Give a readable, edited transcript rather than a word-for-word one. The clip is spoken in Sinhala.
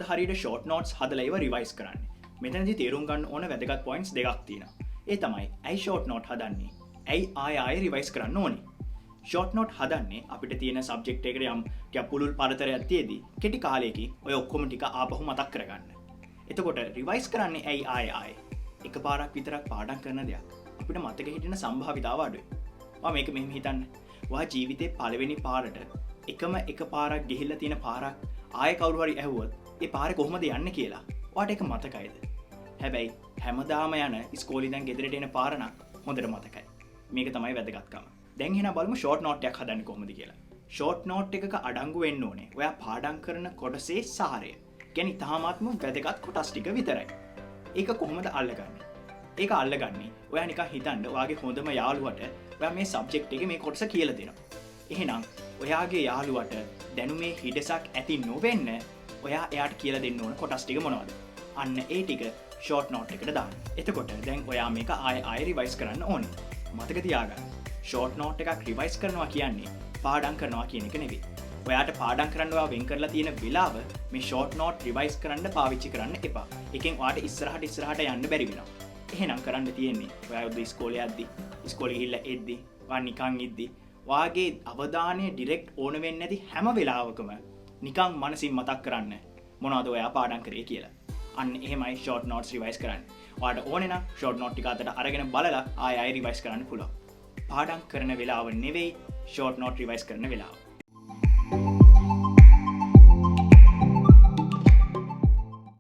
හරියට ෂෝට් නෝට්ස් හදලා ඒවා රිවයිස් කරන්නේ. මෙතනදී තේරුම් ගන්න ඕන වැදගත් පොයින්ට්ස් දෙකක් තියෙනවා. ඒ තමයි ඇයි ෂෝට් නෝට් හදන්නේ? ඇයි ආයෙ රිවයිස් කරන්න ඕනේ? ෂෝට් නෝට් හදන්නේ අපිට තියෙන සබ්ජෙක්ට් එකකට යම් ටිකක් පුළුල් පරතරයක් තියේදී කෙටි කාලයකින් ඔය ඔක්කොම ටික ආපහු මතක් කරගන්න. එතකොට රිවයිස් කරන්නේ ඇයි ආයෙ? එකපාරක් විතරක් පාඩම් කරන දෙයක් අපිට මතක හිටින සම්භාවිතාව අඩුයි. ඔයා මේක මෙහෙම හිතන්න. ඔයා ජීවිතේ පළවෙනි පාරට එක පාරක් ගිහිල්ලා තියෙන පාරක් ආයෙ කවුරු හරි ඇහුවොත් ඒ පාරේ කොහොමද යන්නේ කියලා ඔයාට ඒක මතකයිද? හැබැයි හැමදාම යන ඉස්කෝලේ ඉඳන් ගෙදරට එන පාර නම් හොඳට මතකයි. මේක තමයි වැදගත්කම. දැන් එහෙනම් බලමු ෂෝට් නෝට් එකක් හදන්නේ කොහොමද කියලා. ෂෝට් නෝට් එකක අඩංගු වෙන්න ඕනේ ඔයා පාඩම් කරන කොටසේ සාරය. කියන්නේ තාමත්ම වැදගත් කොටස් ටික විතරයි. ඒක කොහොමද අල්ලගන්නේ? ඒක අල්ලගන්නේ ඔයා නිකන් හිතන්න ඔයාගේ හොඳම යාළුවට ඔයා මේ සබ්ජෙක්ට් එකේ මේ කොටස කියලා දෙනවා. එහෙනම් ඔයාගේ යාළුවට දැනුමේ හිඩසක් ඇති නොවෙන්න ඔයා එයාට කියලා දෙන්න ඕන කොටස් ටික මොනවද? අන්න ඒ ටික ෂෝට් නෝට් එකට දාන්න. එතකොට දැන් ඔයා මේක ආයෙ රිවයිස් කරන්න ඕනේ. මතක තියාගන්න. ෂෝට් නෝට් එකක් රිවයිස් කරනවා කියන්නේ පාඩම් කරනවා කියන එක නෙවෙයි. ඔයාට පාඩම් කරන්න ඔයා වෙන් කරලා තියෙන වෙලාව මේ ෂෝට් නෝට් රිවයිස් කරන්න පාවිච්චි කරන්න එපා. එකෙන් ඔයාට ඉස්සරහට යන්න බැරි වෙනවා. එහෙනම් කරන්න තියෙන්නේ ඔයා උදේ ඉස්කෝලේ යද්දි, ඉස්කෝලේ ගිහිල්ලා එද්දි, ඔයා නිකන් ඉද්දි ඔයාගේ අවධානය ඩිරෙක්ට් ඕන වෙන්නේ නැති හැම වෙලාවකම නිකන් මනසින් මතක් කරන්න මොනවද ඔයා පාඩම් කරේ කියලා. අන්න එහෙමයි ෂෝට් නෝට්ස් රිවයිස් කරන්නේ. ඔයාට ඕනේ නම් ෂෝට් නෝට් ටික අතට අරගෙන බලලා ආයෙ රිවයිස් කරන්න පුළුවන්. පාඩම් කරන වෙලාව නෙවෙයි ෂෝට් නෝට් රිවයිස් කරන වෙලාව.